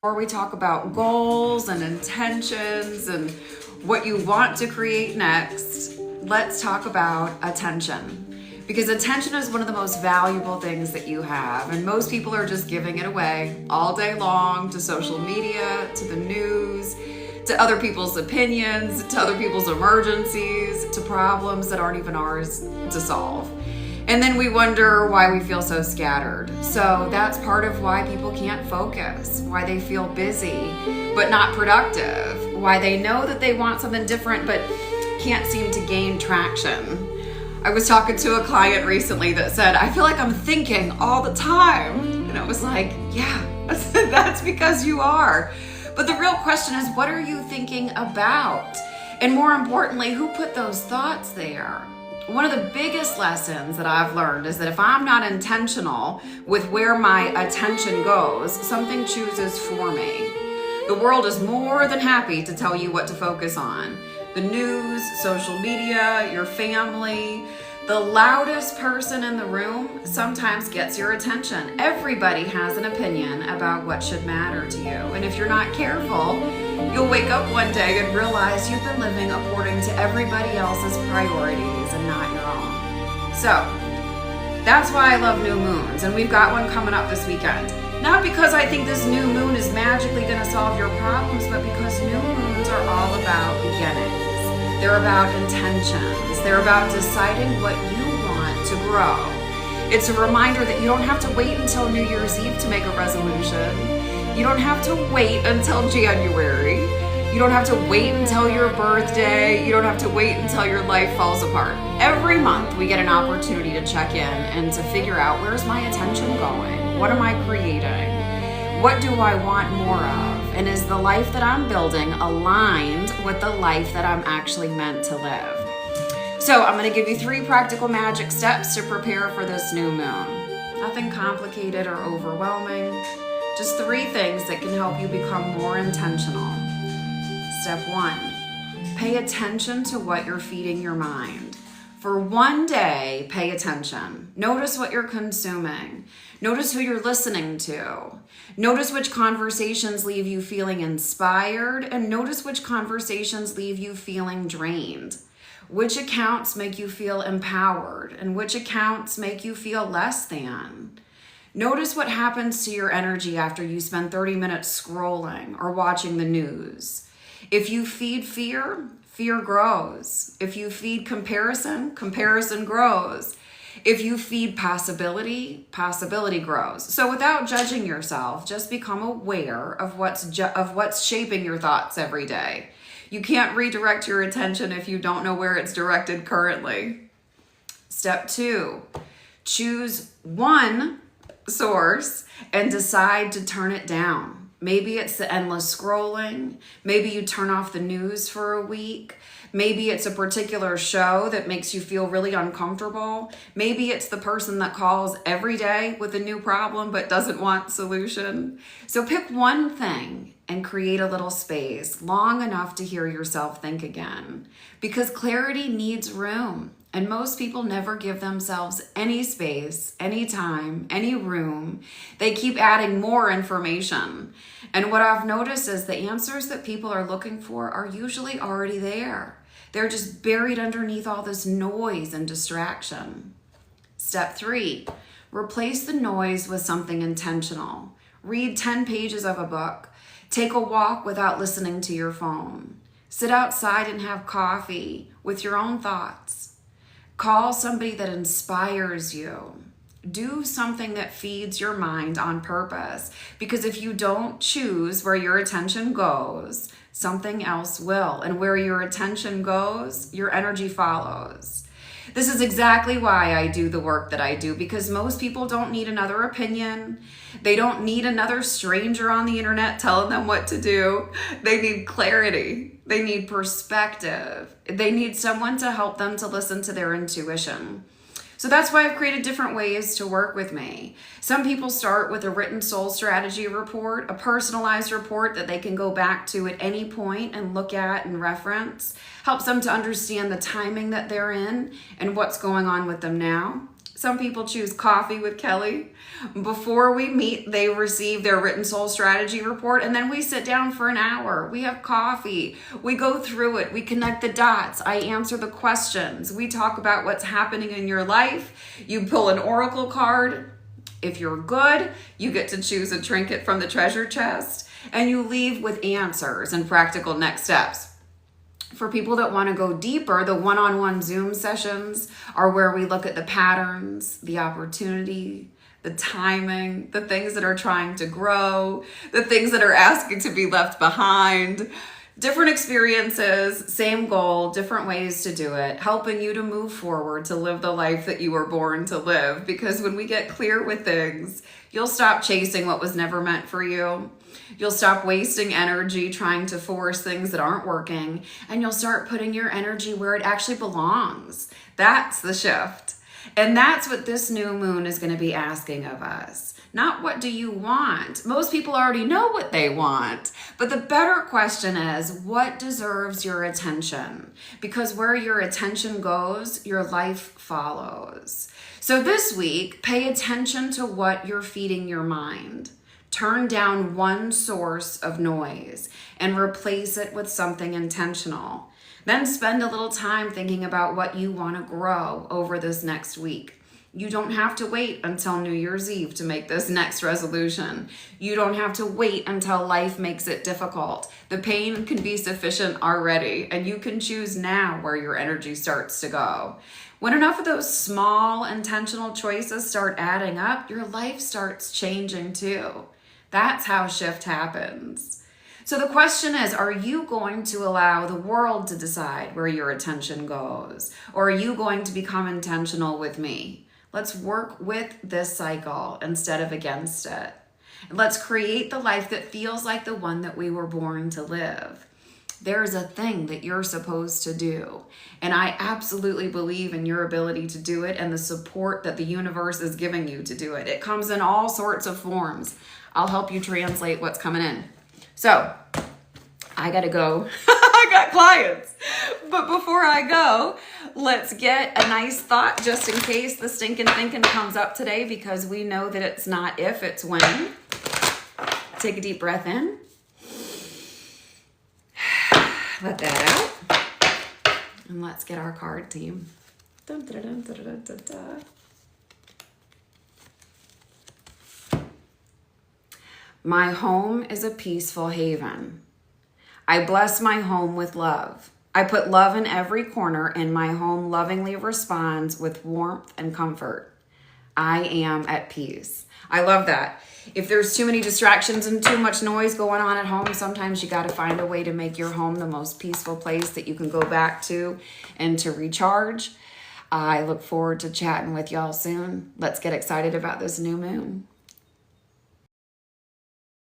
Before we talk about goals and intentions and what you want to create next, let's talk about attention. Because attention is one of the most valuable things that you have, and most people are just giving it away all day long to social media, to the news, to other people's opinions, to other people's emergencies, to problems that aren't even ours to solve. And then we wonder why we feel so scattered. So that's part of why people can't focus, why they feel busy but not productive, why they know that they want something different but can't seem to gain traction. I was talking to a client recently that said, I feel like I'm thinking all the time. And I was like, yeah, that's because you are. But the real question is, what are you thinking about? And more importantly, who put those thoughts there? One of the biggest lessons that I've learned is that if I'm not intentional with where my attention goes, something chooses for me. The world is more than happy to tell you what to focus on. The news, social media, your family. The loudest person in the room sometimes gets your attention. Everybody has an opinion about what should matter to you. And if you're not careful, you'll wake up one day and realize you've been living according to everybody else's priorities and not your own. So that's why I love new moons. And we've got one coming up this weekend. Not because I think this new moon is magically going to solve your problems, but because new moons are all about beginnings. They're about intentions. They're about deciding what you want to grow. It's a reminder that you don't have to wait until New Year's Eve to make a resolution. You don't have to wait until January. You don't have to wait until your birthday. You don't have to wait until your life falls apart. Every month we get an opportunity to check in and to figure out, where's my attention going? What am I creating? What do I want more of? And is the life that I'm building aligned with the life that I'm actually meant to live? So I'm going to give you 3 practical magic steps to prepare for this new moon. Nothing complicated or overwhelming. Just 3 things that can help you become more intentional. Step 1, pay attention to what you're feeding your mind. For one day, pay attention. Notice what you're consuming. Notice who you're listening to. Notice which conversations leave you feeling inspired, and notice which conversations leave you feeling drained. Which accounts make you feel empowered, and which accounts make you feel less than. Notice what happens to your energy after you spend 30 minutes scrolling or watching the news. If you feed fear, fear grows. If you feed comparison, comparison grows. If you feed possibility, possibility grows. So without judging yourself, just become aware of what's shaping your thoughts every day. You can't redirect your attention if you don't know where it's directed currently. Step 2, choose one source and decide to turn it down. Maybe it's the endless scrolling. Maybe you turn off the news for a week. Maybe it's a particular show that makes you feel really uncomfortable. Maybe it's the person that calls every day with a new problem but doesn't want solution. So pick one thing and create a little space long enough to hear yourself think again. Because clarity needs room. And most people never give themselves any space, any time, any room. They keep adding more information. And what I've noticed is the answers that people are looking for are usually already there. They're just buried underneath all this noise and distraction. Step 3, replace the noise with something intentional. Read 10 pages of a book. Take a walk without listening to your phone. Sit outside and have coffee with your own thoughts. Call somebody that inspires you. Do something that feeds your mind on purpose. Because if you don't choose where your attention goes, something else will. And where your attention goes, your energy follows. This is exactly why I do the work that I do, because most people don't need another opinion. They don't need another stranger on the internet telling them what to do. They need clarity. They need perspective. They need someone to help them to listen to their intuition. So that's why I've created different ways to work with me. Some people start with a written soul strategy report, a personalized report that they can go back to at any point and look at and reference. Helps them to understand the timing that they're in and what's going on with them now. Some people choose coffee with Kelly. Before we meet, they receive their written soul strategy report, and then we sit down for an hour. We have coffee. We go through it. We connect the dots. I answer the questions. We talk about what's happening in your life. You pull an oracle card. If you're good, you get to choose a trinket from the treasure chest, and you leave with answers and practical next steps. For people that want to go deeper, the one-on-one Zoom sessions are where we look at the patterns, the opportunity, the timing, the things that are trying to grow, the things that are asking to be left behind. Different experiences, same goal, different ways to do it, helping you to move forward, to live the life that you were born to live. Because when we get clear with things, you'll stop chasing what was never meant for you. You'll stop wasting energy trying to force things that aren't working, and you'll start putting your energy where it actually belongs. That's the shift. And that's what this new moon is going to be asking of us. Not what do you want? Most people already know what they want. But the better question is, what deserves your attention? Because where your attention goes, your life follows. So this week, pay attention to what you're feeding your mind. Turn down one source of noise and replace it with something intentional. Then spend a little time thinking about what you want to grow over this next week. You don't have to wait until New Year's Eve to make this next resolution. You don't have to wait until life makes it difficult. The pain can be sufficient already, and you can choose now where your energy starts to go. When enough of those small intentional choices start adding up, your life starts changing too. That's how shift happens. So the question is, are you going to allow the world to decide where your attention goes? Or are you going to become intentional with me? Let's work with this cycle instead of against it. And let's create the life that feels like the one that we were born to live. There's a thing that you're supposed to do. And I absolutely believe in your ability to do it and the support that the universe is giving you to do it. It comes in all sorts of forms. I'll help you translate what's coming in. So, I gotta go. I got clients. But before I go, let's get a nice thought just in case the stinking thinking comes up today, because we know that it's not if, it's when. Take a deep breath in. Let that out. And let's get our card team. Dun, dun, dun, dun, dun, dun, dun. My home is a peaceful haven. I bless my home with love. I put love in every corner, and my home lovingly responds with warmth and comfort. I am at peace. I love that. If there's too many distractions and too much noise going on at home, sometimes you got to find a way to make your home the most peaceful place that you can go back to and to recharge. I look forward to chatting with y'all soon. Let's get excited about this new moon.